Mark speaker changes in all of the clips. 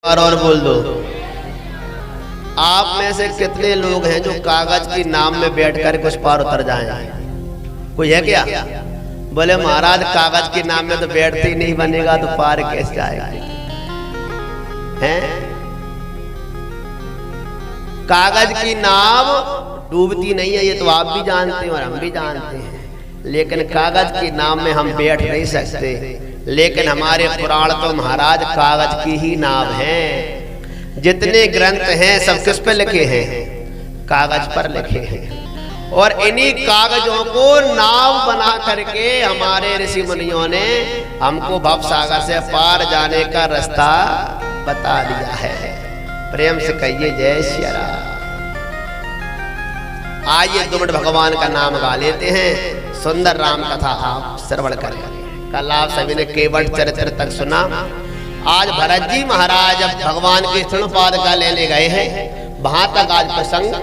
Speaker 1: और बोल दो। आप में से कितने लोग हैं जो कागज की नाव में बैठकर कुछ पार उतर जाएं? कोई है क्या? बोले महाराज कागज की नाव में तो बैठते ही नहीं बनेगा तो पार कैसे जाएगा? हैं? कागज की नाव डूबती नहीं है, ये तो आप भी जानते हैं और हम भी जानते हैं, लेकिन कागज की नाव में हम बैठ नहीं सकते। लेकिन हमारे पुराण तो महाराज कागज की ही नाव हैं। जितने ग्रंथ हैं सब किस पे लिखे हैं? कागज पर लिखे हैं। और इन्हीं कागजों को नाव बना करके हमारे ऋषि मुनियों ने हमको भव सागर से पार जाने का रास्ता बता दिया है। प्रेम से कहिए जय श्री राम। आइए 2 मिनट भगवान का नाम गा लेते हैं। सुंदर राम कथा आप श्रवण करें। कल आप सभी ने केवट चरित्र तक सुना। आज भरत जी महाराज अब भगवान के तृणपाद का लेने गए हैं, वहां तक आज प्रसंग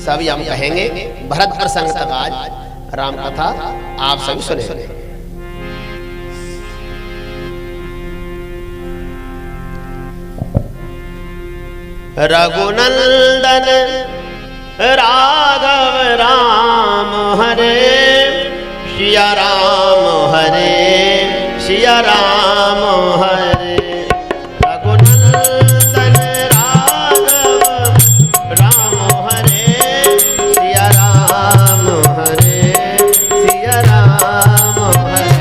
Speaker 1: सभी हम कहेंगे। भरत प्रसंग तक आज राम कथा आप सभी सुने। रघुनंदन राघव राम हरे सिया राम हरे सिया राम हरे। रघुनंदन राघव राम हरे सिया राम हरे सिया राम हरे।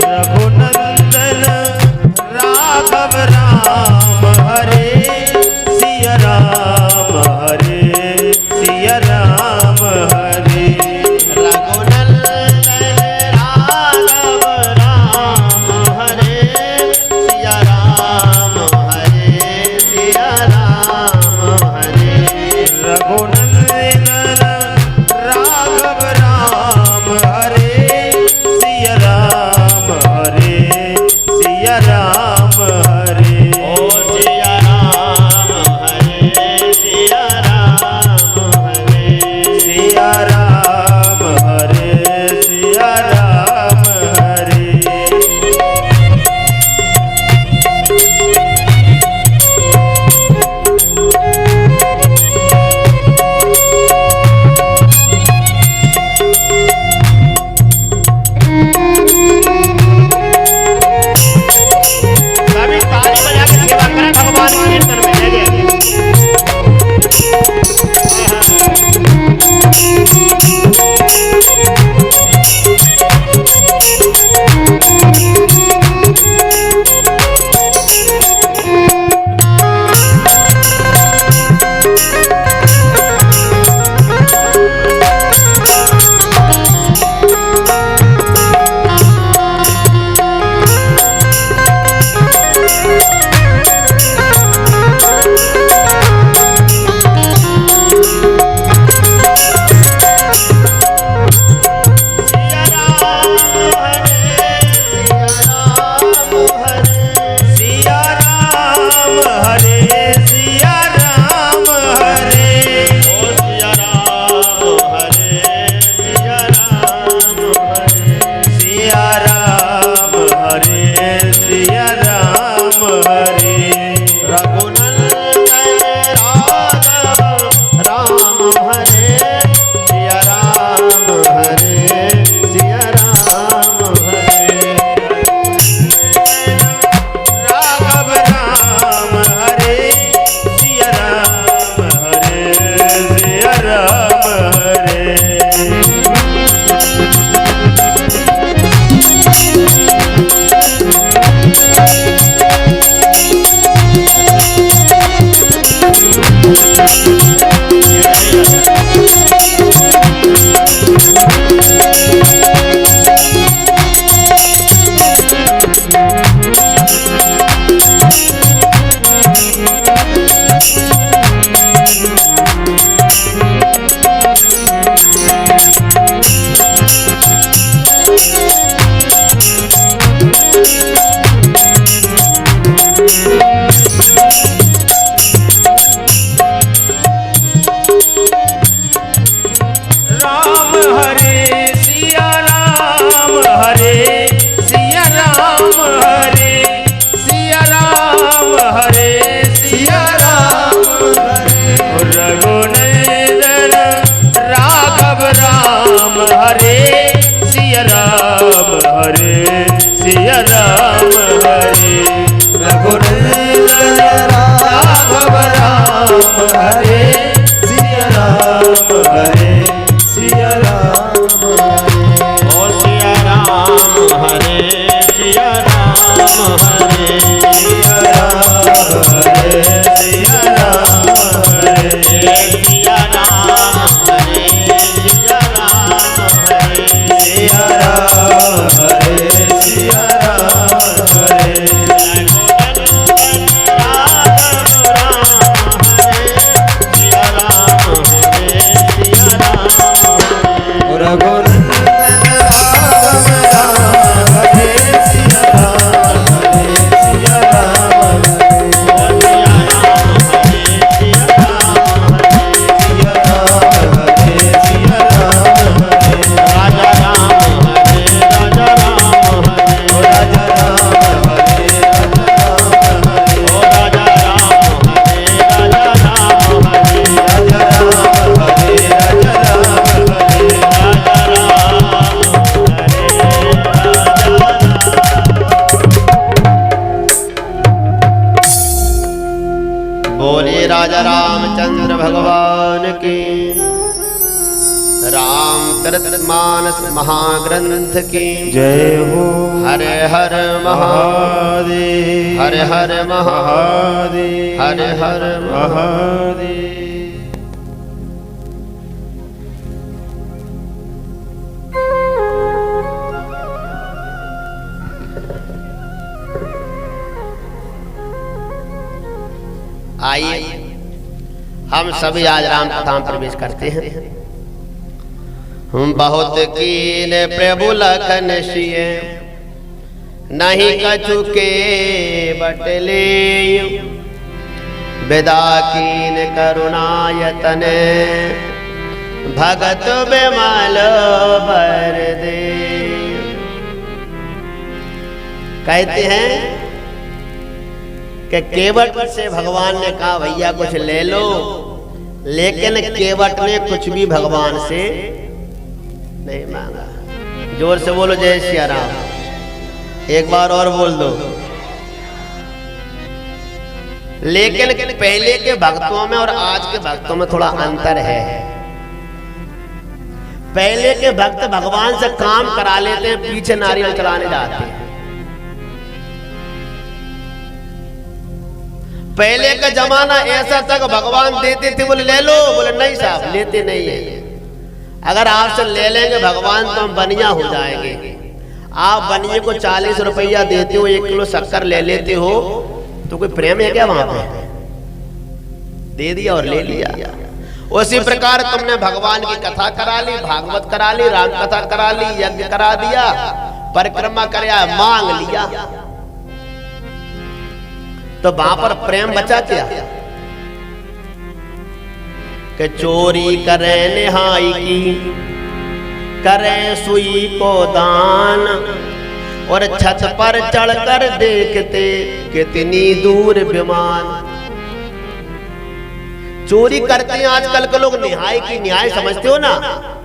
Speaker 2: रघुनंदन राघव राम हरे सिया राम हरे सिया राम हरे।
Speaker 1: बोले राजा रामचंद्र भगवान की, रामचरित मानस महाग्रंथ की
Speaker 2: जय हो।
Speaker 1: हर हर महादेव, हर हर
Speaker 2: महादेव,
Speaker 1: हर हर
Speaker 2: महादेव।
Speaker 1: आइए हम सभी आज राम कथा में प्रवेश करते हैं। हम बहुत कीन प्रभु लखन सिय, नहीं कछु के बटले, विदा कीन करुणायतन, भगत बिमल बर दे। कहते हैं कि केवट से भगवान ने कहा भैया कुछ ले लो, लेकिन केवट ने कुछ भी भगवान से नहीं मांगा। जोर से बोलो जय सिया राम, एक बार और बोल दो। लेकिन पहले के भक्तों में और आज के भक्तों में थोड़ा अंतर है। पहले के भक्त भगवान से काम करा लेते हैं, पीछे नारियल चढ़ाने जाते हैं। पहले का जमाना ऐसा था कि भगवान देते थे, बोले ले लो, बोले नहीं साहब लेते नहीं है। अगर आपसे ले लेंगे भगवान तो हम बनिया हो जाएंगे। आप बनिए को 40 रुपया देते हो, 1 किलो शक्कर ले लेते हो, तो कोई प्रेम है क्या वहां पे? दे दिया और ले लिया। उसी प्रकार तुमने भगवान की कथा करा ली, भागवत करा ली, राम कथा करा ली, यज्ञ करा दिया, परिक्रमा कराया, मांग लिया, तो वहां पर प्रेम बचा क्या? कि चोरी करें निहाई की, करें सुई को दान, और छत पर चढ़कर देखते कितनी दूर विमान। चोरी करते हैं आजकल के लोग निहाई की। निहाई समझते हो ना,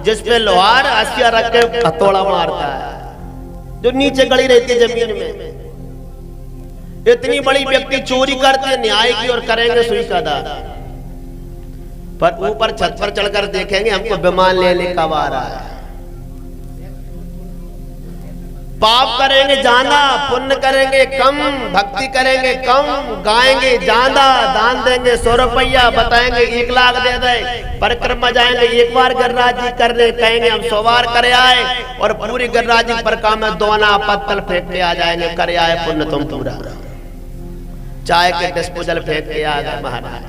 Speaker 1: जिस पे लोहार हसिया रख के हथौड़ा मारता है, जो नीचे गड़ी रहती है जमीन में। इतनी बड़ी व्यक्ति चोरी करते हैं न्याय की और करेंगे सुई का दान, पर ऊपर छत पर चढ़कर देखेंगे हमको विमान ले कब आ रहा है। पाप करेंगे ज्यादा, पुण्य करेंगे कम, भक्ति करेंगे कम, गाएंगे ज्यादा, दान देंगे 100 रुपया, बताएंगे 1 लाख दे दे, परिक्रमा जाएंगे 1 बार गिरिराज जी कर ले, कहेंगे हम 100 बार करे आए, और पूरी गिरिराज जी परिक्रमा में दोना पत्तल फेंक के आ जाएंगे, करे आए पुण्य तुम पूरा। चाय के डिस्पोजल फेंक के आ गए महाराज।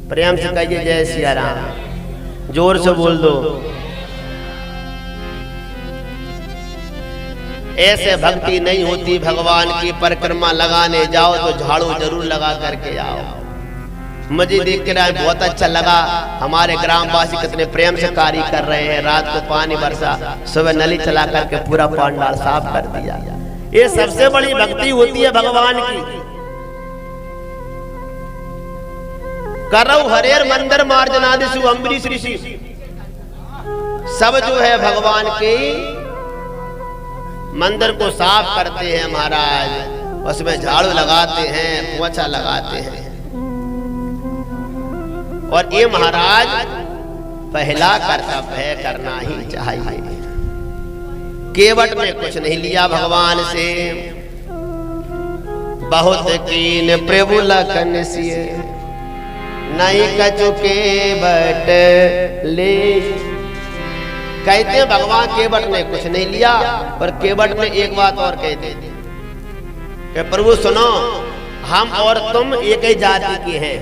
Speaker 1: प्रेम से कहिए जय सिया राम, जोर से बोल दो। ऐसे भक्ति नहीं होती। भगवान की परिक्रमा लगाने जाओ तो झाड़ू जरूर लगा करके आओ। मुझे देख के बहुत अच्छा लगा, हमारे ग्रामवासी कितने प्रेम से कार्य कर रहे हैं। रात को पानी बरसा, सुबह नली चला करके पूरा पांडाल साफ कर दिया। ये सबसे बड़ी भक्ति होती है भगवान की। करौ हरेर मंदिर मार्जनादिशु अम्बरीश ऋषि, सब जो है भगवान के मंदिर को साफ करते हैं महाराज, उसमें झाड़ू लगाते हैं, पोछा लगाते हैं। और ये महाराज पहला कर्तव्य है, करना ही चाहिए। केवट ने कुछ नहीं लिया भगवान से, बहुत कीन प्रभु लखन सिय, नहीं कछु केवट ले। कहते हैं भगवान केवट ने कुछ नहीं लिया, पर केवट ने एक बात और कह दी कि प्रभु सुनो, हम और तुम एक ही जाति के हैं।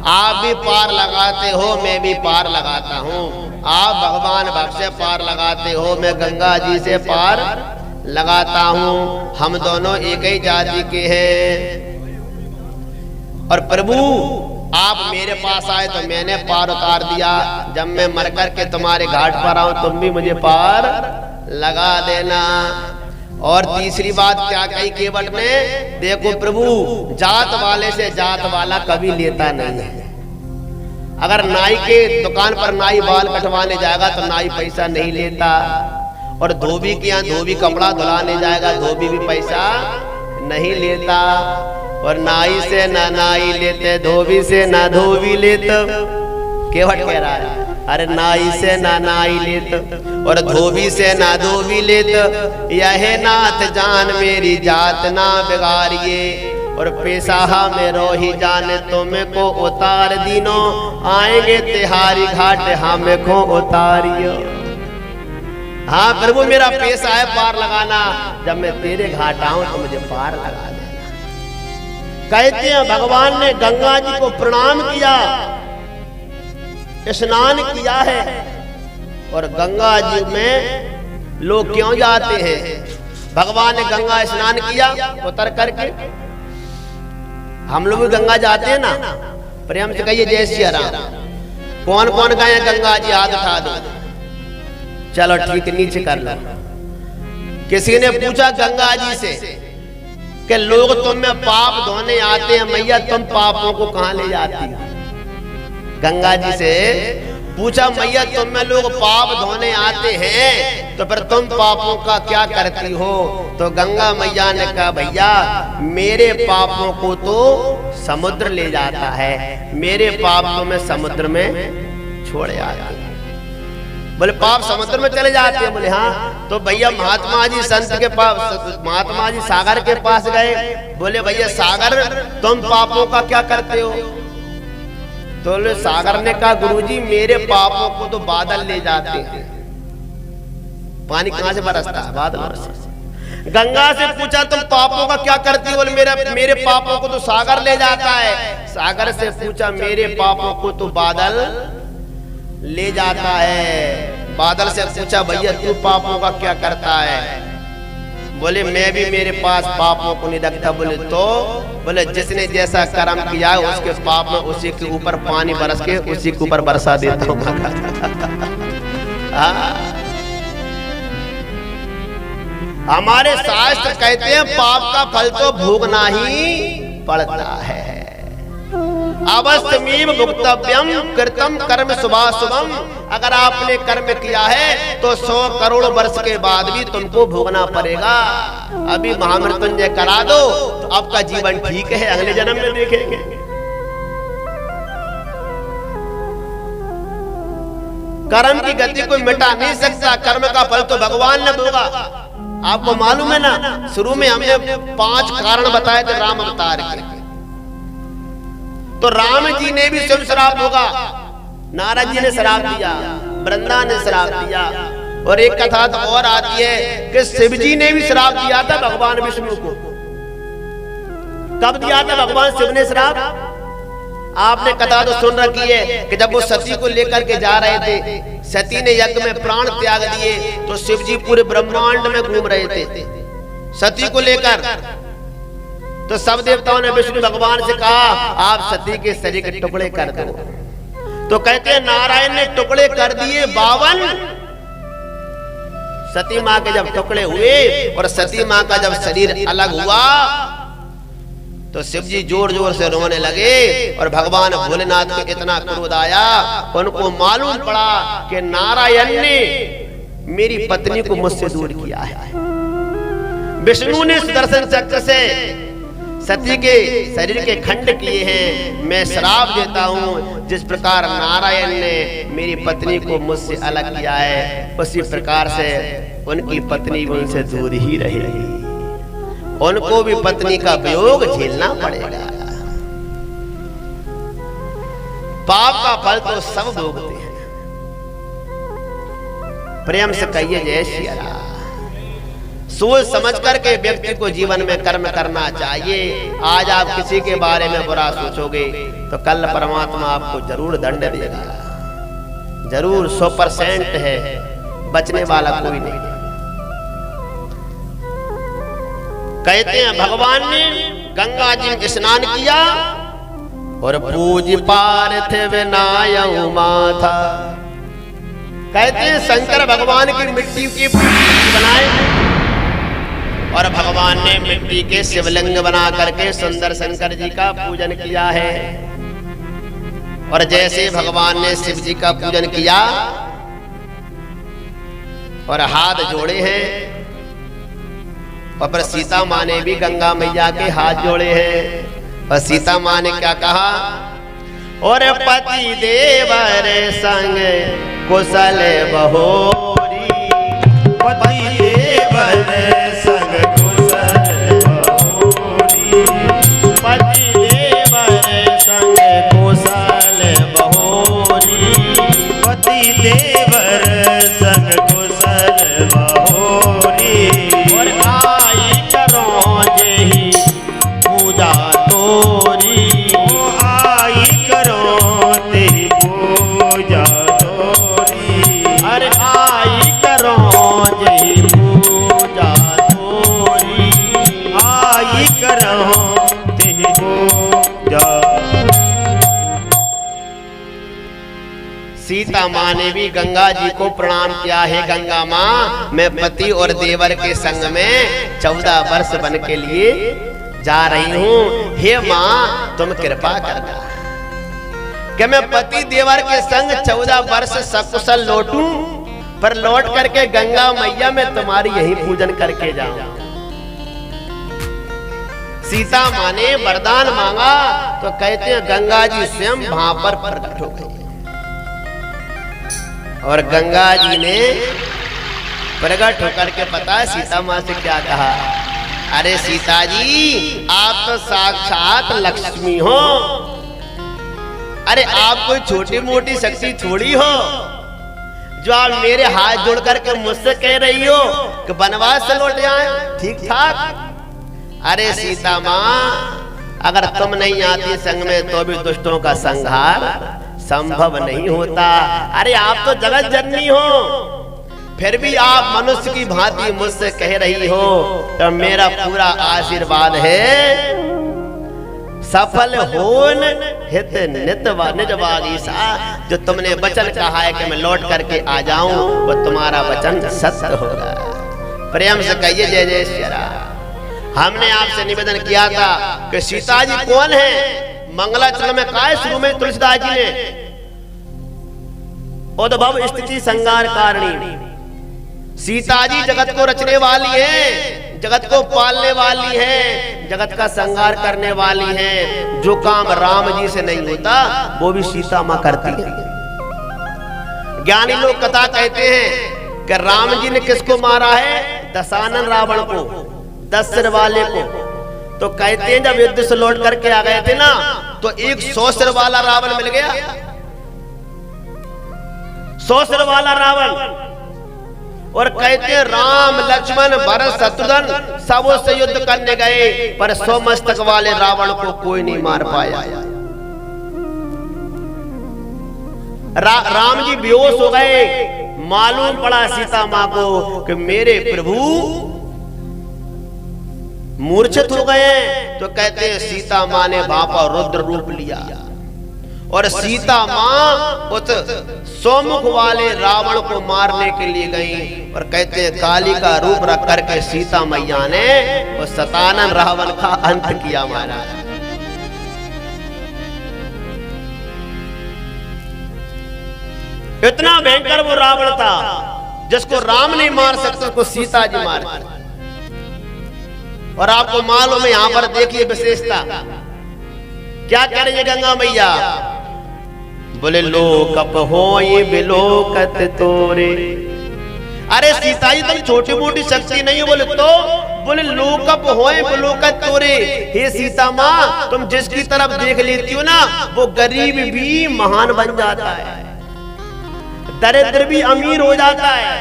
Speaker 1: आप भी पार लगाते हो, मैं भी पार लगाता हूँ। आप भगवान भक्त से पार लगाते हो, मैं गंगा जी से पार लगाता हूँ। हम दोनों एक ही जाति के हैं। और प्रभु आप मेरे पास आए तो मैंने पार उतार दिया। जब मैं मर कर के तुम्हारे घाट पर आऊं, तुम भी मुझे पार लगा देना। और तीसरी बात क्या कही केवट ने, देखो प्रभु, जात वाले से जात वाला कभी लेता नहीं है। अगर नाई के दुकान पर नाई बाल कटवाने जाएगा तो नाई पैसा नहीं लेता, और धोबी के यहाँ धोबी कपड़ा धुलाने जाएगा, धोबी भी पैसा नहीं लेता। और नाई से ना नाई लेते, धोबी से ना धोबी लेते। केवट कह रहा है, अरे नाई से ना नाई लेत और धोबी से ना धोबी लेत, यह नाथ जान मेरी जात ना बिगाड़िए। और पेशाहा में रोही जाने तुमको उतार दीनो, आएंगे तिहारी घाट हमें को उतारियो। हाँ प्रभु मेरा पेशा है पार लगाना, जब मैं तेरे घाट आऊं तो मुझे पार लगा देना। कहते हैं भगवान ने गंगा जी को प्रणाम किया, स्नान किया है। और गंगा जी में लोग क्यों जाते हैं? भगवान ने गंगा स्नान किया उतर करके। हम लोग भी गंगा जाते हैं ना, प्रेम से कहिए जय श्री राम। कौन कौन गए गंगा जी? हाथ उठा दो। चलो ठीक, नीचे कर लो। किसी ने पूछा गंगा जी से कि लोग तुम में पाप धोने आते हैं, मैया तुम पापों को कहां ले जाती हो? गंगा जी से पूछा, मैया तुम में लोग पाप धोने आते हैं तो फिर तुम पापों का क्या करती हो? तो गंगा मैया ने कहा, भैया मेरे पापों को तो समुद्र ले जाता है, मेरे पाप तो मैं समुद्र में छोड़ आता हूं। बोले पाप समुद्र में चले जाते हैं? बोले हाँ। तो भैया महात्मा जी संत के पास, महात्मा जी सागर के पास गए। बोले भैया सागर तुम पापों का क्या करते हो? तो सागर ने कहा, गुरुजी मेरे पापों को तो बादल ले जाते हैं। पानी कहां से बरसता है? बादल से। गंगा से पूछा तुम पापों का क्या करती हो? बोले मेरे पापों को तो सागर ले जाता है। सागर से पूछा, मेरे पापों को तो बादल ले जाता है। बादल से पूछा, भैया तू पापों का क्या करता है? बोले मैं भी मेरे पास पापों को नहीं रखता। बोले तो? बोले जिसने jaiसा कर्म किया है उसके पाप में उसी के ऊपर पानी बरस के उसी के ऊपर बरसा देता हूं। हमारे शास्त्र कहते हैं पाप का फल तो भोगना ही पड़ता है। अवश्यमेव भुक्तव्यम कृतम कर्म शुभाशुभम। अगर आपने कर्म किया है तो 100 करोड़ वर्ष के बाद भी तुमको भोगना पड़ेगा। अभी महामृत्युंजय करा दो तो आपका जीवन ठीक है, अगले जन्म में देखेंगे। कर्म की गति कोई मिटा नहीं सकता, कर्म का फल तो भगवान ने भोगा। आपको मालूम है ना, शुरू में हमने 5 कारण बताए थे राम अवतार के। तो राम जी ने भी स्वयं श्राप भोगा, नारद जी ने श्राप दिया, वृंदा ने श्राप दिया। और एक कथा तो और आती है कि शिव जी ने भी श्राप दिया था भगवान विष्णु को। कब दिया था भगवान शिव ने श्राप? आपने कथा तो सुन रखी है कि जब वो सती को लेकर के जा रहे थे, सती ने यज्ञ में प्राण त्याग दिए, तो शिव जी पूरे ब्रह्मांड में घूम रहे थे सती को लेकर। तो सब देवताओं ने विष्णु भगवान से कहा आप सती के शरीर के टुकड़े कर दो। तो कहते हैं नारायण ने टुकड़े कर दिए 52। सती मां के जब टुकड़े हुए और सती मां का जब शरीर अलग हुआ तो शिव जी जोर जोर से रोने लगे। और भगवान भोलेनाथ को इतना क्रोध आया, उनको मालूम पड़ा कि नारायण ने मेरी पत्नी को मुझसे दूर किया है। विष्णु ने सुदर्शन चक्र से सती के शरीर के खंड किए हैं। मैं श्राप देता हूं, जिस प्रकार नारायण ने मेरी पत्नी को मुझसे अलग किया है, उसी प्रकार से उनकी पत्नी भी उनसे दूर ही रहेगी। उनको भी पत्नी का वियोग झेलना पड़ेगा। पाप का फल तो सब भोगते हैं। प्रेम से कहिए जय श्री राम। सोच समझ करके व्यक्ति को जीवन में कर्म करना चाहिए। आज आप किसी के बारे में बुरा सोचोगे तो कल परमात्मा आपको जरूर दंड देगा, जरूर 100% है, बचने वाला कोई नहीं। कहते हैं भगवान ने गंगा जी में स्नान किया और पूज पार्थिव नायउ माथा। कहते हैं शंकर भगवान की मिट्टी की बनाए और भगवान ने मिट्टी के शिवलिंग बना करके सुंदर शंकर जी का पूजन किया है। और जैसे भगवान ने शिव जी का पूजन किया और हाथ जोड़े हैं, और सीता माँ ने भी गंगा मैया के हाथ जोड़े हैं। और सीता माँ ने क्या कहा, और पति देवर संग कुशल बहोरी,
Speaker 2: पति देवर संग कुशल बहोरी,
Speaker 1: पति देवर संग कुशल बहोरी,
Speaker 2: पति देवर संग कुशल बहोरी,
Speaker 1: और आई करो जेहि पूजा तोरी,
Speaker 2: ओ आई करो तेरी पूजा तोरी,
Speaker 1: अरे आई करो जेहि पूजा तोरी,
Speaker 2: आई करो तेरी पूजा।
Speaker 1: सीता माँ ने भी गंगा जी को प्रणाम किया है। गंगा माँ, मैं पति और देवर के संग में 14 वर्ष बन के लिए जा रही हूँ। हे माँ, तुम कृपा करना कि मैं पति देवर के संग 14 वर्ष सकुशल लौटूं, पर लौट करके गंगा मैया में तुम्हारी यही पूजन करके जाऊं। सीता माँ ने वरदान मांगा तो कहते हैं गंगा जी स्वयं वहां पर प्रकट हो गई, और गंगा जी ने प्रकट होकर के पता सीता माँ से क्या कहा, अरे सीता जी, आप तो साक्षात लक्ष्मी हो। अरे आप कोई छोटी मोटी शक्ति थोड़ी हो जो आप मेरे हाथ जोड़ करके मुझसे कह रही हो कि वनवास से लौट जाए ठीक ठाक। अरे सीता माँ, अगर तुम नहीं आती संग में तो भी दुष्टों का संहार संभव नहीं होता। अरे आप तो जगत जननी हो, फिर भी आप मनुष्य की भांति मुझसे कह रही हो, तो मेरा पूरा आशीर्वाद है, सफल होन हित नित निज वागीसा। जो तुमने वचन कहा है कि मैं लौट करके आ जाऊं, वो तुम्हारा वचन सत्य होगा। प्रेम से कहिए जय जय श्री राम। हमने आपसे निवेदन किया था कि सीता जी कौन है। मंगलाचरण में कहा शुरू में तुलसीदास जी ने, उद्भव स्थिति संहार कारिणी। सीता जी जगत को रचने वाली है, जगत को पालने वाली है, जगत का संहार करने वाली है। जो काम राम जी से नहीं होता वो भी सीता माँ करती है। ज्ञानी लोग कथा कहते हैं कि राम जी ने किसको मारा है, दशानन रावण को, 10 सिर वाले को। तो कहते हैं जब युद्ध से लौट करके आ गए थे ना, तो एक 100 सिर वाला रावण मिल गया, 100 सिर वाला रावण। और कहते हैं राम लक्ष्मण भरत शत्रुघ्न सब उससे युद्ध करने गए, पर 100 मस्तक वाले रावण को कोई नहीं मार पाया। राम जी बेहोश हो गए। मालूम पड़ा सीता माँ को कि मेरे प्रभु मूर्छित हो गए। तो कहते हैं सीता माँ ने बापा रुद्र रूप लिया, और सीता माँ उस सौमुख वाले रावण को मारने के लिए गई। और कहते हैं काली का रूप रख करके सीता मैया ने उस शतानन रावण का अंत किया। मारा इतना भयंकर वो रावण था, जिसको राम नहीं मार सकते उसको सीता जी मार। और आपको मालूम है, यहां पर देखिए विशेषता क्या कह रही है गंगा मैया, बोले लोकप होई बिलोकत तोरे। अरे सीता जी तुम छोटी मोटी शक्ति नहीं हो, बोले तो बोले लोकप होए बिलोकत तोरे। हे सीता माँ, तुम जिसकी तरफ देख लेती हो ना, वो गरीब भी महान बन जाता है, दरिद्र भी अमीर हो जाता है,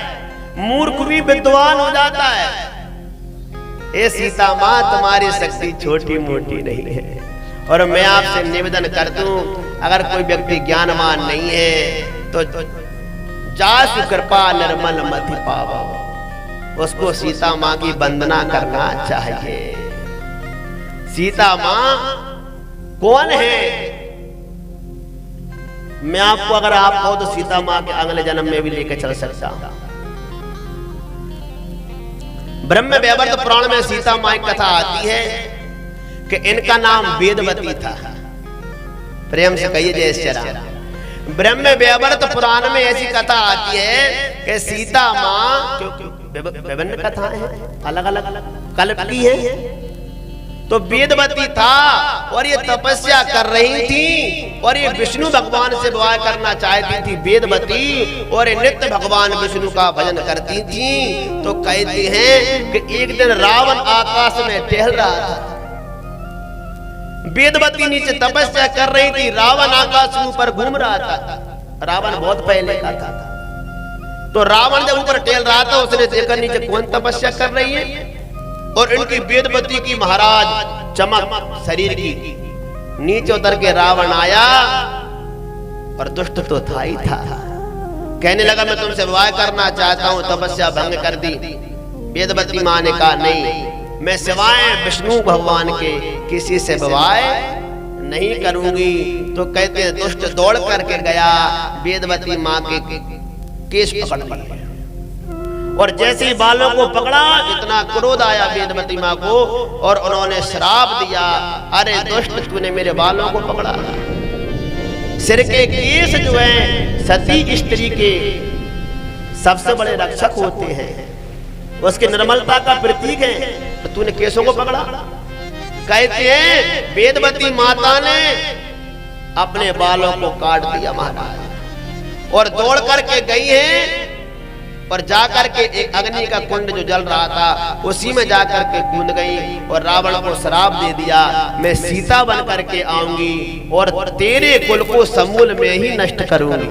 Speaker 1: मूर्ख भी विद्वान हो जाता है। हे सीता माँ, तुम्हारी शक्ति छोटी मोटी नहीं है। और मैं आपसे निवेदन करता हूं, अगर कोई व्यक्ति ज्ञानवान नहीं है तो जासु कृपा निर्मल मति पावो, उसको सीता माँ की वंदना करना चाहिए। सीता माँ कौन है? मैं आपको अगर आप कहो तो सीता माँ के अगले जन्म में भी लेकर चल सकता हूं। ब्रह्म वैवर्त पुराण में सीता माँ की कथा आती है कि इनका नाम वेदवती था। प्रेम से कहिए जय श्री राम। ब्रह्म वैवर्त पुराण में ऐसी कथा आती है कि सीता माँ, विभिन्न कथाएं हैं, अलग अलग कल्प की है, तो वेदवती था और ये तपस्या कर रही थी और ये विष्णु भगवान से विवाह करना चाहती थी वेदवती, और ये नित्य भगवान विष्णु का भजन करती थी। तो कहते हैं कि एक दिन रावण आकाश में टहल रहा था, वेदवती नीचे तपस्या कर रही थी, रावण आकाश के ऊपर घूम रहा था। रावण बहुत पहले का था। तो रावण जब ऊपर टहल रहा था उसने देखा नीचे कौन तपस्या कर रही है, और इनकी वेदवती की महाराज चमक शरीर की। नीचे उतर के रावण आया और दुष्ट तो था ही था, कहने लगा मैं तुमसे विवाह करना चाहता हूं, तपस्या भंग कर दी। वेदवती मां ने कहा नहीं, मैं सिवाय विष्णु भगवान के किसी से विवाह नहीं करूंगी। तो कहते हैं दुष्ट दौड़ करके गया, वेदवती मां के केश पकड़ लिया, और जैसे ही बालों को पकड़ा इतना क्रोध आया वेदवती मां को, और उन्होंने श्राप दिया, अरे दुष्ट तूने मेरे बालों को पकड़ा। सिर के केश जो है सती स्त्री के सबसे बड़े रक्षक होते हैं, उसकी निर्मलता का प्रतीक है, तो तूने केशों को पकड़ा। कहते हैं वेदवती माता ने अपने बालों को काट दिया महाराज, और दौड़ करके गई है, और जाकर के एक अग्नि का कुंड जो जल रहा था उसी में जाकर के कूद गई, और रावण को श्राप दे दिया, मैं सीता बन करके आऊंगी और तेरे कुल को समूल में ही नष्ट करूंगी।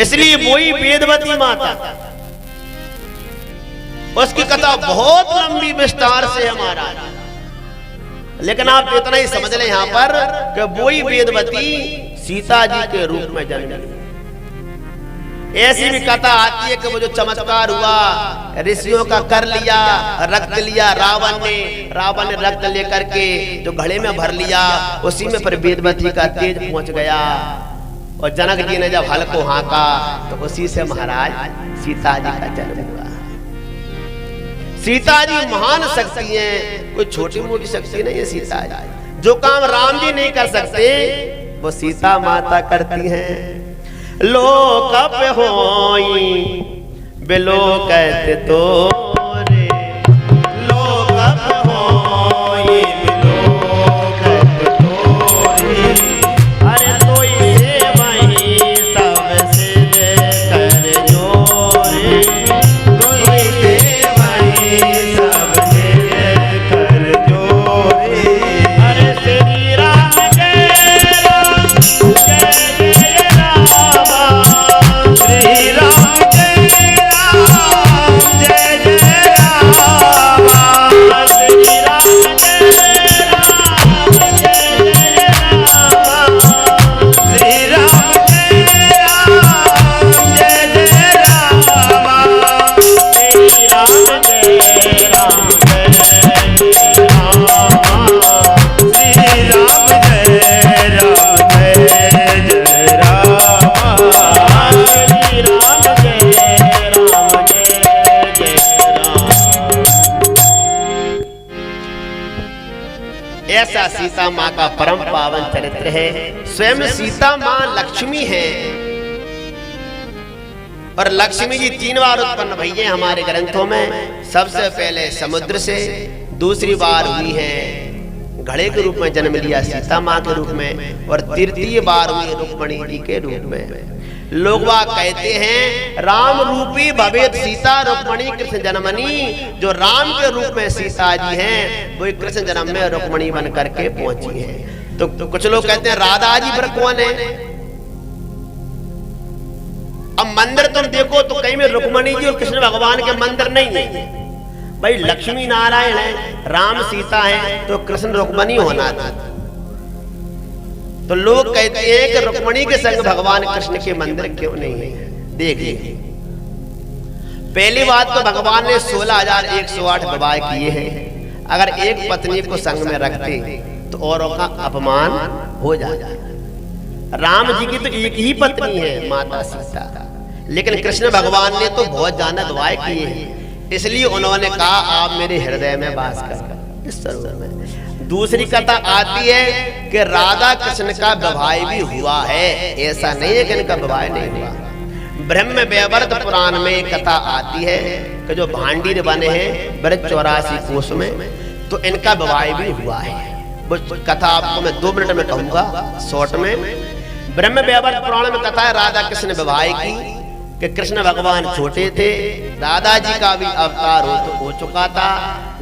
Speaker 1: इसलिए वही वेदवती माता, उसकी कथा बहुत लंबी विस्तार से हमारा, लेकिन आप इतना ही समझ लें यहाँ पर कि वही वेदवती सीता जी के रूप में जन्म ली। ऐसी भी कथा आती है कि वो जो चमत्कार हुआ, ऋषियों का कर लिया, रक्त लिया रावण ने रक्त लेकर के जो घड़े में भर लिया, उसी में पर वेदवती का तेज पहुंच गया, और जनक जी ने जब हल को हाँका तो उसी से महाराज सीता जी का जन्म हुआ। सीता जी महान शक्ति है, कोई छोटी मोटी शक्ति नहीं है सीता जी। जो काम राम जी नहीं कर सकते वो सीता माता करती हैं। लोक पे होई बिलोकत तोरे,
Speaker 2: लोक पे होई बिलोकत तोरे,
Speaker 1: अरे तोई से वही सब सिद्ध कर जोरे,
Speaker 2: तोई से वही सब सिद्ध कर जोरे।
Speaker 1: अरे श्री राम जय राम जय जय राम,
Speaker 2: श्री राम जय राम जय जय राम,
Speaker 1: श्री राम जय राम जय जय राम,
Speaker 2: श्री राम जय राम जय जय राम,
Speaker 1: श्री राम जय राम जय जय राम,
Speaker 2: श्री राम जय राम जय जय राम,
Speaker 1: श्री राम जय राम जय जय राम। ऐसा सीता माँ का परम पावन चरित्र है। स्वयं सीता माँ लक्ष्मी है, और लक्ष्मी जी 3 बार उत्पन्न भई है हमारे ग्रंथों में। सबसे पहले समुद्र से, दूसरी बार हुई है घड़े के रूप में जन्म लिया सीता माँ के रूप में, और तृतीय बार हुई रुक्मिणी जी के रूप में। लोग कहते हैं राम रूपी भवेत सीता रुक्मिणी कृष्ण जन्मनी, जो राम के रूप में सीता जी हैं वो कृष्ण जन्म में रुक्मिणी बन करके पहुंची है। तो कुछ लोग कहते हैं राधा जी पर कौन है। अब मंदिर तुम देखो तो कहीं में रुक्मिणी जी और कृष्ण भगवान के मंदिर नहीं है भाई, लक्ष्मी नारायण है, राम सीता है, तो कृष्ण रुक्मिणी होना था। तो लोग कहते हैं कि रुक्मिणी के संग भगवान कृष्ण के मंदिर क्यों नहीं है। देखिए, पहली बात तो भगवान ने 16,108 विवाह किए हैं। अगर एक पत्नी को संग में रखते तो औरों का अपमान हो जाता। राम जी की तो एक ही पत्नी है माता सीता, लेकिन कृष्ण भगवान ने तो बहुत ज्यादा विवाह किए हैं, इसलिए उन्होंने कहा आप मेरे हृदय में वास कर इस सरोवर में। दूसरी कथा आती है कि राधा कृष्ण का विवाह भी हुआ है, ऐसा नहीं है कि इनका विवाह नहीं हुआ। ब्रह्म वैवर्त पुराण में कथा आती है कि जो भांडीर बने हैं ब्रज 84 कोष में, तो इनका विवाह भी हुआ है। वो कथा आपको मैं 2 मिनट में कहूंगा शॉर्ट में। ब्रह्म वैवर्त पुराण में कथा है राधा कृष्ण विवाह की, कि कृष्ण भगवान छोटे थे, राधा जी का भी अवतार हो चुका था।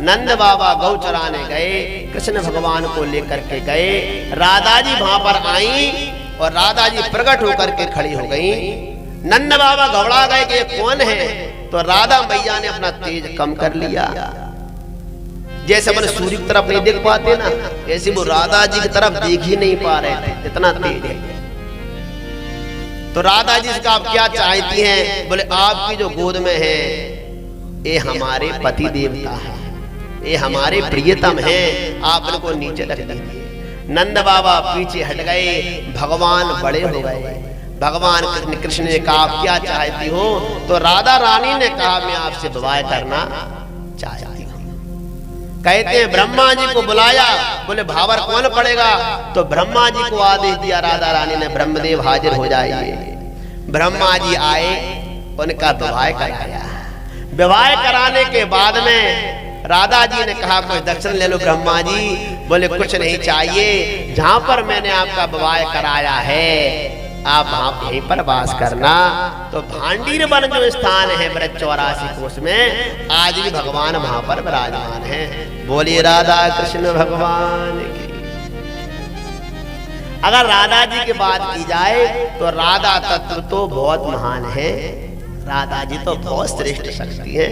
Speaker 1: नंद बाबा गौ चराने गए, कृष्ण भगवान को लेकर के गए, राधा जी वहां पर आई और राधा जी प्रकट होकर के खड़ी हो गई। नंद बाबा घबरा गए कि ये कौन है, तो राधा मैया ने अपना तेज कम कर लिया। जैसे अपन सूर्य की तरफ नहीं देख पाते ना, ऐसे वो राधा जी की तरफ देख ही नहीं पा रहे थे, इतना तेज है। तो राधा जी से आप क्या चाहती हैं? बोले आपकी जो गोद में है ये हमारे पति देवता है, ये हमारे प्रियतम है, आप इनको नीचे रख दीजिए। नंद बाबा पीछे हट गए, भगवान बड़े हो गए। भगवान कृष्ण ने कहा आप क्या चाहती हो? तो राधा रानी ने कहा मैं आपसे विवाह करना चाहती हूँ। कहते हैं ब्रह्मा जी को बुलाया, बोले भावर कौन पड़ेगा? तो ब्रह्मा जी को आदेश दिया राधा रानी ने, ब्रह्मदेव हाजिर हो जाइए। ब्रह्मा जी आए, उनका विवाह कराया। विवाह कराने के बाद में राधा जी ने कहा कुछ दक्षिण ले लो ब्रह्मा जी। बोले कुछ नहीं चाहिए, जहां पर मैंने आपका विवाह कराया है आप वहां यहीं पर वास करना। तो भांडीर वन जो स्थान है ब्रज 84 कोष में, आज भी भगवान वहां पर विराजमान है। बोलिए राधा कृष्ण भगवान की। अगर राधा जी की बात की जाए तो राधा तत्व तो बहुत महान है, राधा जी तो बहुत श्रेष्ठ शक्ति है।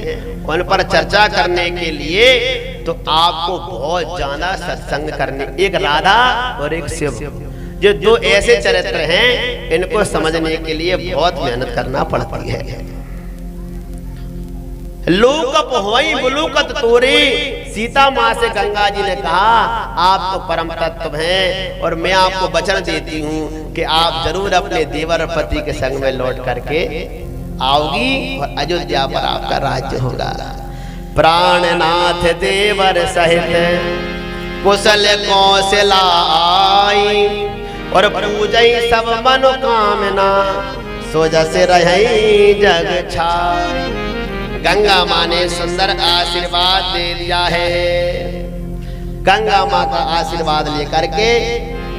Speaker 1: उन पर चर्चा करने के लिए तो आपको बहुत ज्यादा सत्संग करने, एक राधा और एक शिव, जो दो ऐसे चरित्र हैं, इनको समझने के लिए बहुत मेहनत करना पड़ती है। लोकप होई बुलुकत तोरे, सीता माँ से गंगा जी ने कहा आप तो परम तत्व हैं और मैं आपको वचन देती हूँ कि आप जरूर अपने देवर पति के संग में लौट करके आओगी और अयोध्या पर आपका राज्य होगा। प्राणनाथ देवर सहित कुशल कौशला आई, और पूजई सब मनोकामना, सो जसे रही जग छाई। गंगा माँ ने सुंदर आशीर्वाद दे दिया है। गंगा माँ का आशीर्वाद लेकर के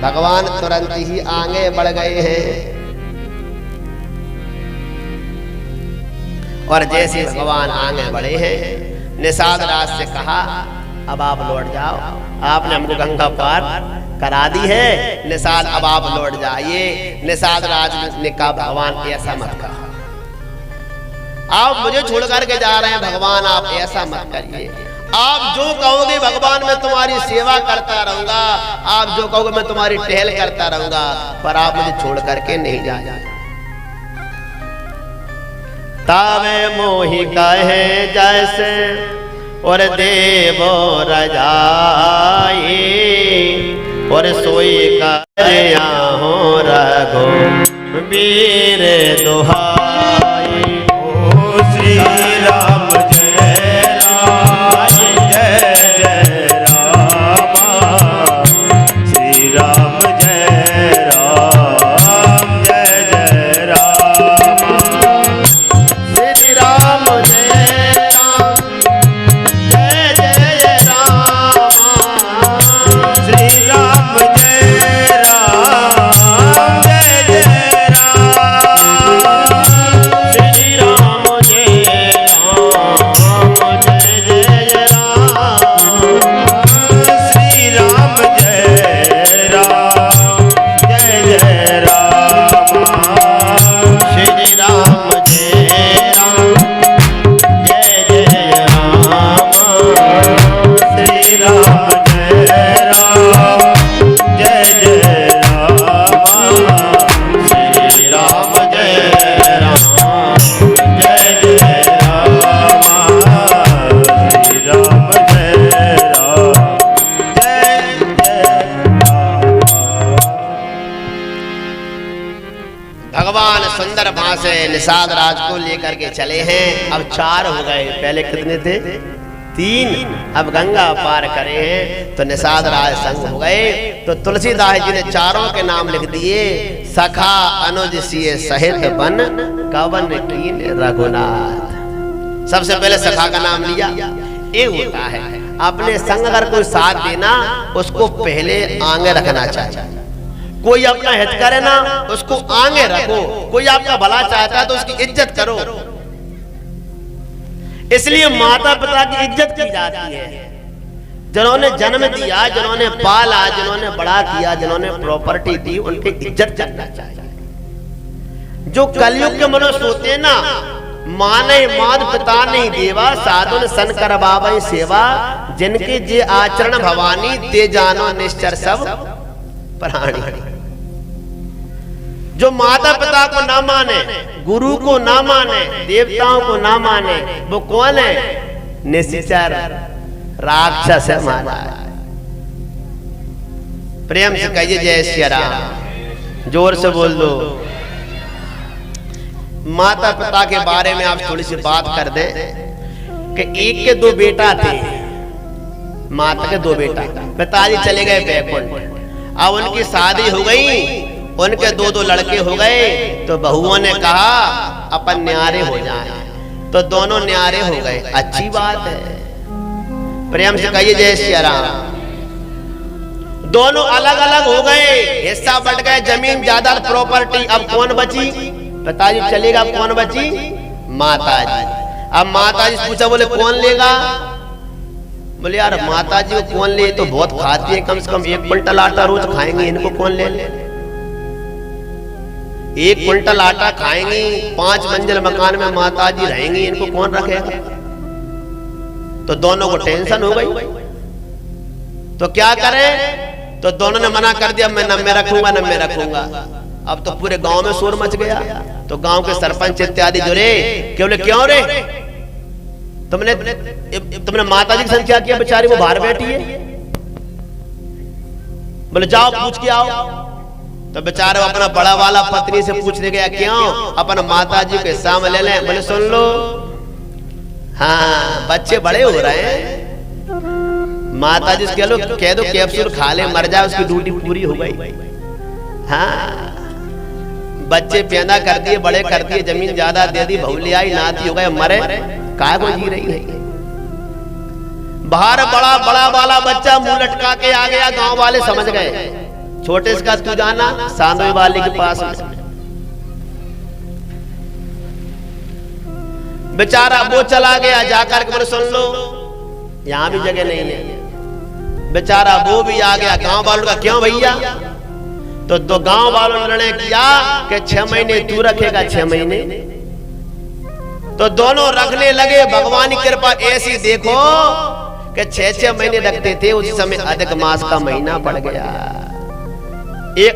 Speaker 1: भगवान तुरंत ही आगे बढ़ गए हैं। और जैसे भगवान आगे बढ़े हैं, निषाद राज से कहा अब आप लौट जाओ, आपने हमको गंगा पार करा दी है, निषाद अब आप लौट जाइए। निषाद राज ने कहा भगवान ऐसा मत कहा, आप मुझे छोड़ करके जा रहे हैं भगवान, आप ऐसा मत करिए। आप जो कहोगे भगवान मैं तुम्हारी सेवा करता रहूंगा, आप जो कहोगे मैं तुम्हारी टहल करता रहूंगा, पर आप मुझे छोड़ करके नहीं जाए। तावे मोहि कहे जैसे और देवो रजाई, और सोई करिया हो रघु वीर दुहाई।
Speaker 2: ओ श्री राम जय राम जय जय राम, श्री राम जय राम जय जय राम,
Speaker 1: श्री राम जय राम जय जय राम,
Speaker 2: श्री राम जय राम जय जय राम,
Speaker 1: श्री राम जय राम जय जय राम,
Speaker 2: श्री राम जय राम जय जय राम,
Speaker 1: श्री राम जय राम जय जय राम,
Speaker 2: श्री राम जय राम जय जय राम,
Speaker 1: श्री राम जय राम जय जय
Speaker 2: राम, श्री राम जय राम जय जय राम।
Speaker 1: भगवान सुंदर भाषा से निषाद राज को लेकर के चले हैं। अब 4 हो गए, पहले कितने थे? 3। अब गंगा पार करे हैं तो निषाद राज संग हो गए। तो तुलसीदास जी ने चारों के नाम लिख दिए। सखा अनुज सिए सहित बन कवन कीन रघुनाथ। सबसे पहले सखा का नाम लिया। ये होता है अपने संग अगर कोई साथ देना उसको पहले आगे रखना चाहिए। कोई अपना हित करे ना उसको आगे रखो। कोई आपका भला चाहता है तो उसकी इज्जत करो। इसलिए माता पिता की इज्जत की जाती है। जिन्होंने जन्म दिया, जिन्होंने पाला, जिन्होंने बड़ा किया, जिन्होंने प्रॉपर्टी दी, उनकी इज्जत करना चाहिए। जो कलयुग के मनुष्य होते हैं ना, माने माद पिता नहीं देवा, साधुन सन करवावै सेवा, जिनके जे आचरण भवानी, ते जानो निश्चर सब प्राणी। जो माता पिता को ना माने, गुरु को ना माने, देवताओं को ना माने, वो कौन है? निश्चर राक्षस है महाराज। प्रेम से कहिए जय श्री राम, जोर से बोल दो। माता पिता के बारे में आप थोड़ी सी बात कर दें कि एक के दो बेटा थे। माता के दो बेटा, पिताजी चले गए बैकुंठ। अब उनकी शादी हो गई, उनके दो दो लड़के हो गए। तो बहुओं ने कहा अपन न्यारे हो जाएं, तो दोनों न्यारे हो गए। अच्छी बात है। प्रेम से कहिए जय श्री राम। दोनों अलग अलग हो गए, हिस्सा बट गए, जमीन जायदाद प्रॉपर्टी। अब कौन बची? पिताजी चलेगा, अब कौन बची? माताजी। अब माताजी से पूछा, बोले कौन लेगा? बोले यार माताजी को कौन ले, तो बहुत खाती है, कम से कम 1 क्विंटल आटा रोज खाएंगे, इनको कौन ले? 1 क्विंटल आटा खाएंगी, 5 मंजिल मकान में माताजी रहेंगी, इनको कौन रखेगा? तो दोनों को टेंशन हो गई। तो क्या करें? तो दोनों ने मना कर दिया, मैं न मैं रखूंगा न मैं रखूंगा। अब तो पूरे गांव में शोर मच गया। तो गांव के सरपंच इत्यादि जुड़े, क्यों रे तुमने माताजी की संख्या किया, बेचारी वो बाहर बैठी है। बोले जाओ पूछ के आओ। तो बेचारे अपना बड़ा वाला पत्नी से पूछने गया, क्यों? अपन माताजी के सामने ले लें। बोले सुन लो, हाँ बच्चे बड़े हो रहे हैं, माताजी से कह दो कैप्सूल खा ले, मर जाए, उसकी ड्यूटी पूरी हो गई। हाँ बच्चे पैदा कर दिए, बड़े कर दिए, जमीन ज्यादा दे दी, बहू ले आई, नाती हो गए, मरे, काय को जी रही है? बाहर बड़ा बड़ा वाला बच्चा मुंह लटका के आ गया। गांव वाले समझ गए, छोटे का तू जाना सांदोई वाले के पास। बेचारा वो चला गया, जाकर के बोले सुन लो यहां भी जगह नहीं है। बेचारा वो भी आ गया। गांव वालों का क्यों भैया? तो दो गांव वालों ने निर्णय किया कि 6 महीने तू रखेगा, 6 महीने। तो दोनों रखने लगे। भगवान की कृपा ऐसी देखो कि 6-6 महीने रखते थे, उस समय अधिक मास का महीना पड़ गया।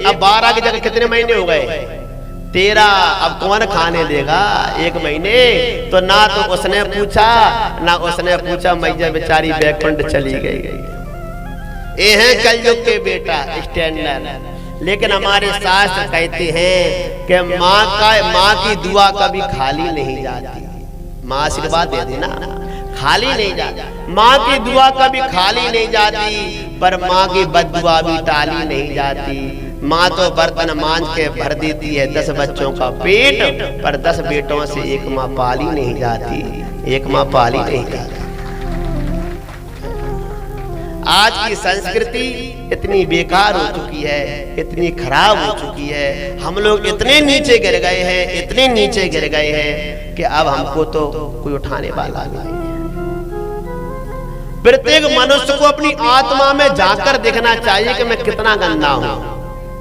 Speaker 1: अब 12 की जगह कितने महीने हो गए? 13। अब कौन खाने देगा 1 महीने? तो ना तो उसने पूछा ना उसने पूछा, मैया बेचारी बैकुंठ चली गई। ये है कलयुग के बेटा स्टैंडर्ड। लेकिन हमारे शास्त्र कहते हैं कि माँ की दुआ कभी खाली नहीं जाती। माँ आशीर्वाद दे देना, खाली नहीं जाती। माँ की दुआ कभी खाली नहीं जाती, पर माँ की बद्दुआ भी टाली नहीं जाती। माँ तो बर्तन मांझ के भर देती है 10 बच्चों का पेट, पर 10 बेटों से एक माँ पाली नहीं जाती, एक माँ पाली नहीं जाती। आज की संस्कृति इतनी बेकार हो चुकी है, इतनी खराब हो चुकी है। हम लोग इतने नीचे गिर गए हैं, इतने नीचे गिर गए हैं कि अब हमको तो कोई उठाने वाला नहीं है। प्रत्येक मनुष्य को अपनी आत्मा में जाकर देखना चाहिए कि मैं कितना गंदा हूं,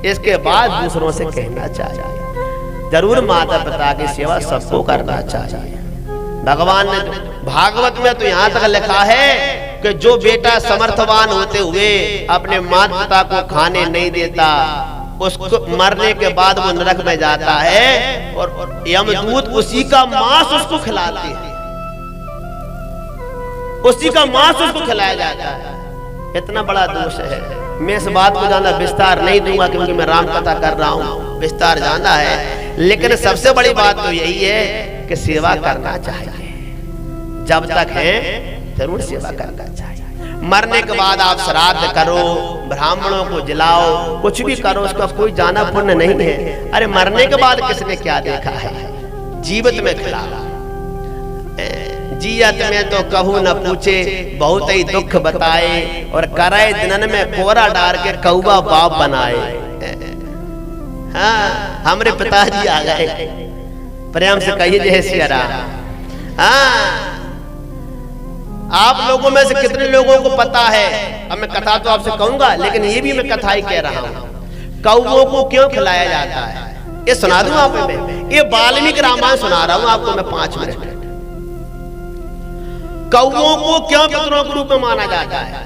Speaker 1: इसके बाद दूसरों से कहना चाहिए। जरूर माता पिता की सेवा सबको करना चाहिए। भगवान ने भागवत में तो यहाँ तक लिखा है कि जो बेटा समर्थवान होते हुए अपने माता पिता को खाने नहीं देता, उसको मरने के बाद वो नरक में जाता है और यमदूत उसी का मांस उसको खिलाते हैं, उसी का मांस उसको खिलाया जाता है। इतना बड़ा दोष है। मैं इस बात को ज्यादा विस्तार नहीं दूंगा क्योंकि मैं राम कथा कर रहा हूँ, विस्तार जाना है। लेकिन सबसे बड़ी बात तो यही है कि सेवा करना चाहिए। जब तक है जरूर सेवा करना चाहिए। मरने के बाद आप श्राद्ध करो, ब्राह्मणों को जिलाओ, कुछ भी करो, उसका कोई जाना पुण्य नहीं है। अरे मरने के बाद किसने क्या देखा है? जीवित में खिला, जियत में तो कहूँ न पूछे, बहुत ही दुख बताए, और कराए दिनन में कोरा डार के कौवा बाप बनाए। हाँ, हमारे पिताजी आ गए, प्रेम से कहिए जय सिया राम। हाँ, आप लोगों में से कितने लोगों को पता है? अब मैं कथा तो आपसे कहूंगा, लेकिन ये भी मैं कथा ही कह रहा हूँ, कौवों को क्यों खिलाया जाता है ये सुना दूं आपको मैं। ये वाल्मीकि रामायण सुना रहा हूं आपको मैं 5 मिनट। कौवों को क्यों पितरों के रूप में माना जाता है?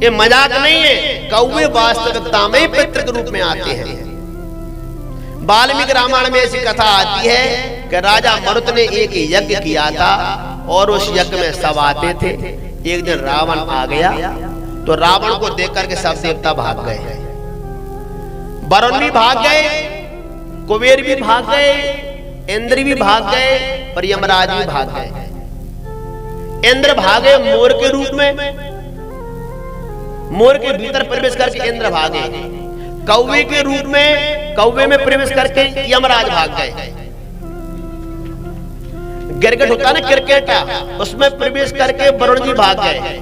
Speaker 1: ये मजाक नहीं है, कौवे वास्तविकता में पितृ के रूप में आते हैं। वाल्मीकि रामायण में ऐसी कथा आती है कि राजा मरुत ने एक यज्ञ किया था और उस यज्ञ में सब आते थे। एक दिन रावण आ गया तो रावण को देख करके सब देवता भाग गए, वरुण भी भाग गए, कुबेर भी भाग गए, इंद्र भी भाग गए और यमराज भी भाग गए। इंद्र भागे मोर के रूप में, मोर के भीतर प्रवेश करके इंद्र भागे। कौवे के रूप में, कौवे में प्रवेश करके यमराज भाग गए। गिरगिट होता ना क्रिकेट, उसमें प्रवेश करके वरुण जी भाग गए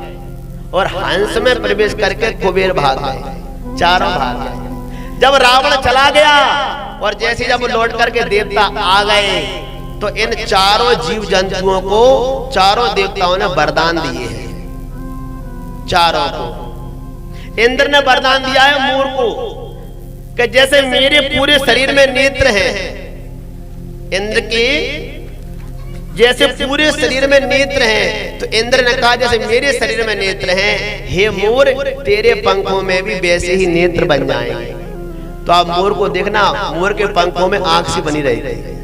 Speaker 1: और हंस में प्रवेश करके कुबेर भाग गए, चारों भाग गए। जब रावण चला गया और जैसे जब लौट करके देवता आ गए तो इन चारों जीव जंतुओं को चारों देवताओं ने वरदान दिए हैं। चारों को इंद्र ने वरदान दिया है मोर को कि जैसे मेरे पूरे शरीर में नेत्र हैं, इंद्र के जैसे पूरे शरीर में नेत्र हैं, तो इंद्र ने कहा जैसे मेरे शरीर में नेत्र हैं, हे मोर तेरे पंखों में भी वैसे ही नेत्र बन जाएंगे। तो आप मोर को देखना, मोर के पंखों में आंख सी बनी रही।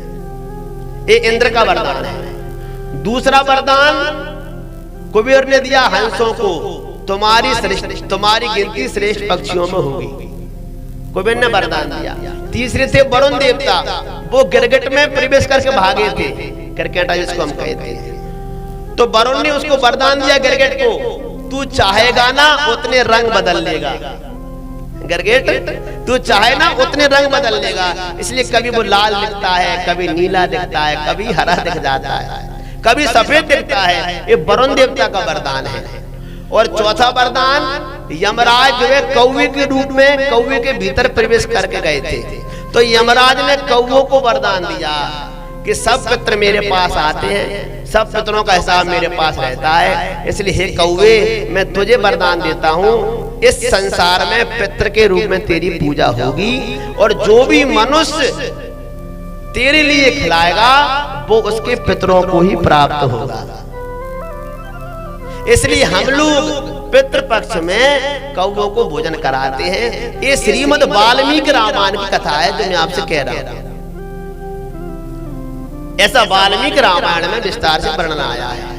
Speaker 1: ये इंद्र का वरदान है। दूसरा वरदान कुबेर ने दिया हंसों को, तुम्हारी गिनती श्रेष्ठ पक्षियों में होगी, कुबेर ने वरदान दिया। तीसरे थे वरुण देवता, वो गिरगिट में प्रवेश करके भागे थे, क्रिकेटा जिसको हम कहते हैं। तो वरुण ने उसको वरदान दिया गिरगिट को, तू चाहेगा ना उतने रंग बदल लेगा। गिरगिट तू चाहे ना उतने रंग बदल लेगा। इसलिए कभी वो लाल दिखता है, कभी नीला दिखता है, कभी हरा दिख जाता है, कभी सफेद दिखता है। ये वरुण देवता का वरदान है। और चौथा वरदान, यमराज जो है कौवे के रूप में कौवे के भीतर प्रवेश करके गए थे, तो यमराज ने कौवों को वरदान दिया कि सब पितर मेरे पास आते हैं, सब पितरों का हिसाब मेरे पास रहता है। इसलिए हे कौवे मैं तुझे वरदान देता हूँ, इस संसार में पितर के रूप में तेरी पूजा होगी और जो भी मनुष्य तेरे लिए खिलाएगा वो उसके पितरों को ही प्राप्त होगा। इसलिए हम लोग पितृपक्ष में कौवों को भोजन कराते हैं। ये श्रीमद् वाल्मीकि रामायण की कथा है जो मैं आपसे कह रहा हूं। ऐसा वाल्मीकि रामायण में विस्तार से वर्णन आया है।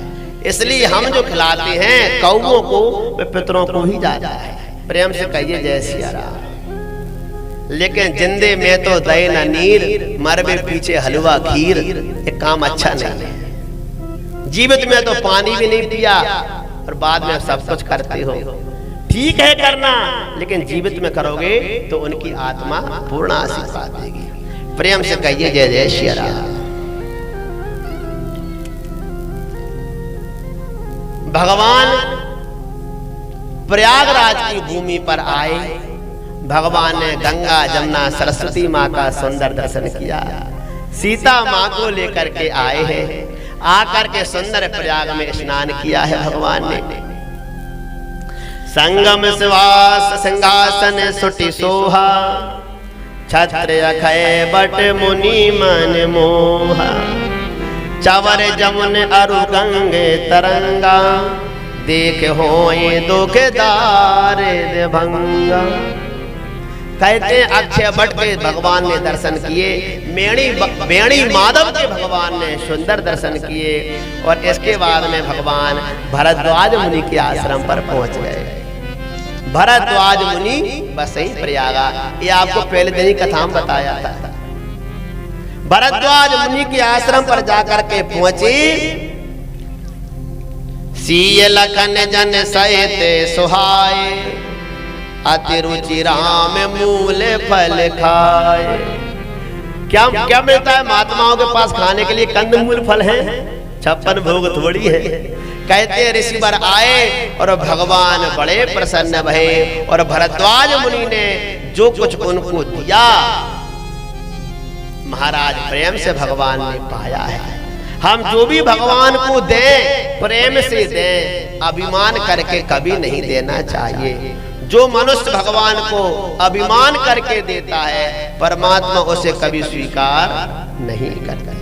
Speaker 1: इसलिए हम जो खिलाते हैं कौवों को वे पितरों को ही जाता है। प्रेम से कहिए जय सिया राम। लेकिन जिंदे में तो दही न नीर, मरबे पीछे हलवा खीर, ये काम अच्छा नहीं है। जीवित में तो पानी भी नहीं पिया और बाद में सब कुछ करते हो, ठीक है करना, लेकिन जीवित में करोगे तो उनकी आत्मा पूर्ण आशीर्वाद देगी। प्रेम से कहिए जय जय श्री राम। भगवान प्रयागराज की भूमि पर आए। भगवान ने गंगा जमुना सरस्वती माँ का सुंदर दर्शन किया। सीता माँ को लेकर के आए हैं, आकर के सुंदर प्रयाग में स्नान किया है भगवान ने। संगम सिवास सिंहासन सुटि सोहा, छत्र अखय बट मुनि मन मोहा। चवर जमुन अरु गंगे तरंगा, देख होए दुखदार भंगा। कहते हैं अक्षय वट के भगवान ने दर्शन किए, बेणी माधव के भगवान ने सुंदर दर्शन किए। और इसके बाद में भगवान भरद्वाज मुनि के आश्रम पर पहुंच गए। भरद्वाज मुनि बस ही प्रयागा, ये आपको पहले दिन ही कथा में बताया था। भरद्वाज मुनि के आश्रम पर जाकर के पहुंचे। सीय लखन जन सहित सुहाए, अति रुचि राम मूल फल खाए। क्या क्या मिलता है महात्माओं के पास खाने के लिए? कंदमूल फल है, 56 भोग थोड़ी है। कहते ऋषि वर आए और भगवान बड़े प्रसन्न भये और भरद्वाज मुनि ने जो कुछ उनको दिया महाराज प्रेम से भगवान ने पाया है। हम जो भी भगवान को दें प्रेम से दें, अभिमान करके कभी नहीं देना चाहिए। जो मनुष्य भगवान को अभिमान करके देता है परमात्मा उसे कभी स्वीकार नहीं करता।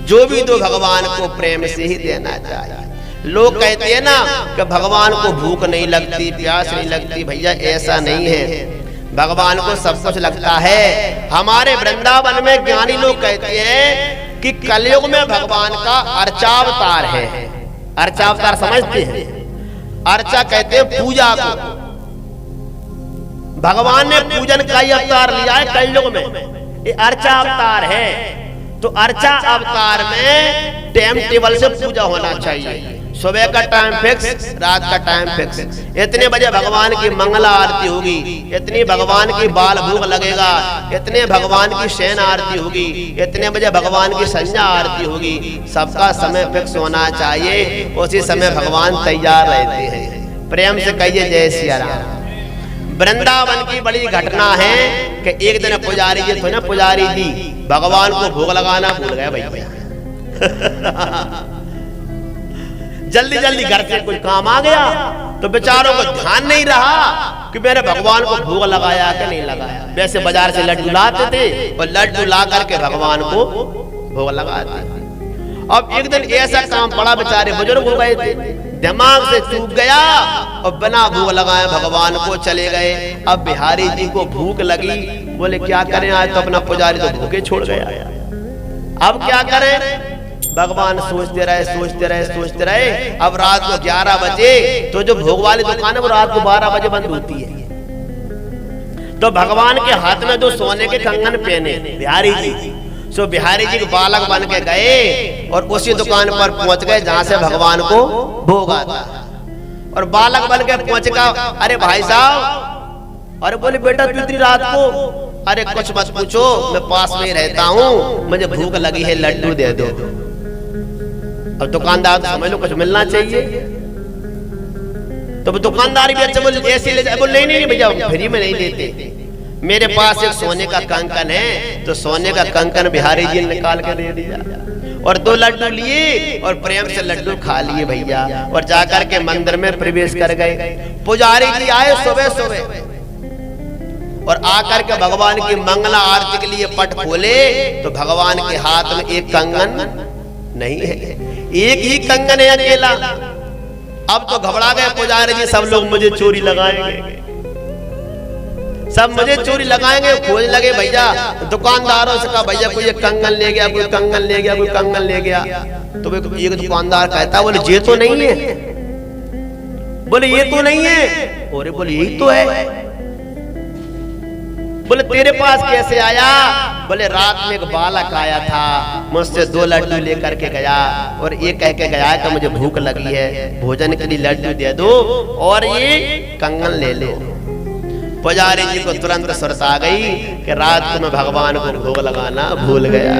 Speaker 1: जो भी दो भगवान को प्रेम से ही देना चाहिए। लोग कहते हैं ना कि भगवान को भूख नहीं लगती, प्यास नहीं लगती। भैया ऐसा नहीं है, भगवान को सब कुछ लगता है। हमारे वृंदावन में ज्ञानी लोग कहते हैं कि कलयुग में भगवान का अर्चावतार है। अर्चावतार समझते हैं? अर्चा कहते हैं पूजा को। भगवान ने पूजन का ही अवतार लिया है कलयुग में, ये अर्चा अवतार है। तो अर्चा अवतार में टाइम टेबल से पूजा होना चाहिए। सुबह का टाइम फिक्स, रात का टाइम फिक्स। इतने बजे भगवान की मंगला आरती होगी, इतनी भगवान की बाल भोग लगेगा, इतने भगवान की शयन आरती होगी, इतने बजे भगवान की संध्या आरती होगी। सबका समय फिक्स होना चाहिए, उसी समय भगवान तैयार रहते हैं। प्रेम से कहिए जय सिया राम। वृंदावन की बड़ी घटना है कि एक दिन पुजारी जी थे ना, पुजारी जी भगवान को भोग लगाना भूल गए भैया। जल्दी जल्दी घर से कुछ काम आ गया तो बेचारों को ध्यान नहीं रहा कि मैंने भगवान को भोग लगाया कि नहीं लगाया। वैसे बाजार से लड्डू लाते थे और लड्डू ला करके भगवान को भोग लगाते थे। अब एक दिन ऐसा काम पड़ा, बेचारे बुजुर्ग हो गए थे, दिमाग से चूक गया और बिना भोग लगाए भगवान को चले गए। अब बिहारी जी को भूख लगी, बोले क्या करें, आज तो अपना पुजारी तो भूखे छोड़ गया, अब क्या करें। भगवान सोचते रहे सोचते रहे सोचते रहे। अब रात को 11 बजे तो जो भोग वाली दुकान है वो रात को 12 बजे बंद होती है। तो भगवान के हाथ में जो सोने के कंगन पहने बिहारी जी, सो बिहारी जी बालक बन के गए और उसी दुकान पर पहुंच गए जहां से भगवान को भोग आता। और बालक बन के पहुंच गया, अरे भाई साहब, अरे बोले बेटा तू इतनी रात को, अरे कुछ मत पूछो, मैं पास में ही रहता हूँ, मुझे भूख लगी है, लड्डू दे दो। अब दुकानदार तो समझ लो कुछ मिलना चाहिए, तो दुकानदार भी अच्छा बोले ऐसे ले जाए, बोले नहीं भैया फ्री में नहीं देते, मेरे पास एक सोने का कंकन है। तो सोने का कंकन बिहारी जी ने निकाल के दे दिया और 2 लड्डू लिए और प्रेम से लड्डू खा लिए भैया, और जाकर के मंदिर में प्रवेश कर गए। पुजारी जी आए सुबह सुबह और आकर के भगवान की मंगला आरती के लिए पट खोले तो भगवान के हाथ में एक कंगन नहीं है, एक ही कंगन है अकेला। अब तो घबरा गए पुजारी जी, सब लोग मुझे चोरी लगाएंगे, सब मुझे चोरी लगाएंगे। खोज लगे भैया, दुकानदारों से कहा भैया कोई कंगन ले गया, कोई कंगन ले गया, कोई कंगन ले गया। तो एक दुकानदार कहता बोले ये तो नहीं है, बोले ये तो नहीं है, और बोले यही तो है। बोले तेरे पास कैसे आया? बोले रात में एक बालक आया था, मुझसे 2 लड्डू लेकर के गया और ये कह के गया कि मुझे भूख लगी है, भोजन के लिए लड्डू दे दो और ये कंगन ले लो। पुजारी जी को तुरंत सुरत आ गई कि रात को मैं भगवान को भोग लगाना भूल गया।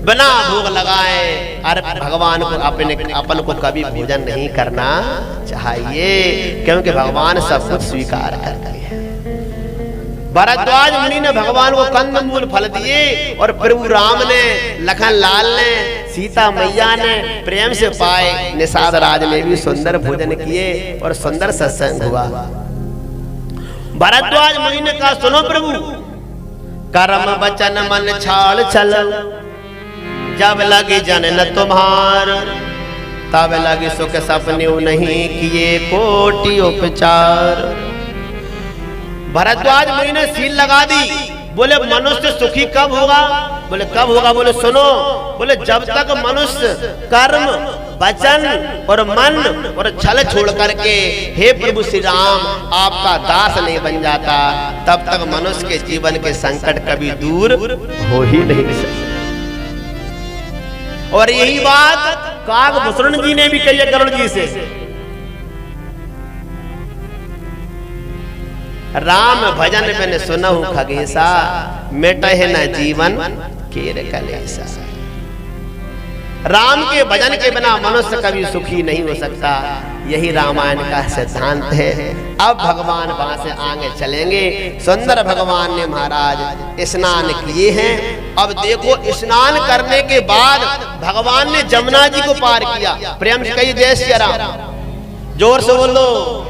Speaker 1: बिना भोग लगाए अरे भगवान को अपन को कभी भोजन नहीं करना चाहिए, क्योंकि भगवान सब कुछ स्वीकार करते हैं। भरद्वाज मुनि ने भगवान को कंदमूल फल दिए और प्रभु राम ने, लखन लाल ने, सीता मैया ने प्रेम से पाए। निषाद राज ने भी सुंदर भोजन किए और सुंदर सत्संग हुआ। भरद्वाज मुनि ने कहा सुनो प्रभु, कर्म वचन मन छाड़ चल, जब लगी जनन तुम्हार, तब लगी सुख सपने नहीं किए कोटि उपचार। भरद्वाज मुनि ने सील लगा दी। बोले मनुष्य सुखी कब होगा? बोले कब होगा? बोले सुनो, बोले जब तक मनुष्य कर्म वचन और मन और छल छोड़ करके हे प्रभु श्री राम आपका दास नहीं बन जाता, तब तक मनुष्य के जीवन के संकट कभी दूर हो ही नहीं सकते। और यही बात कागभूषण जी ने भी कही है गरुड़ जी से। राम भजन बिन सुनहु खगेसा, मिटहि न जीवन केर कलेसा। राम के भजन के बिना मनुष्य कभी सुखी नहीं हो सकता, यही रामायण का सिद्धांत है। अब भगवान वहां से आगे चलेंगे। सुंदर भगवान ने महाराज स्नान किए हैं। अब देखो स्नान करने के बाद भगवान ने जमुना जी को पार किया। प्रेम से कहिए जय श्री राम, जोर से बोलो।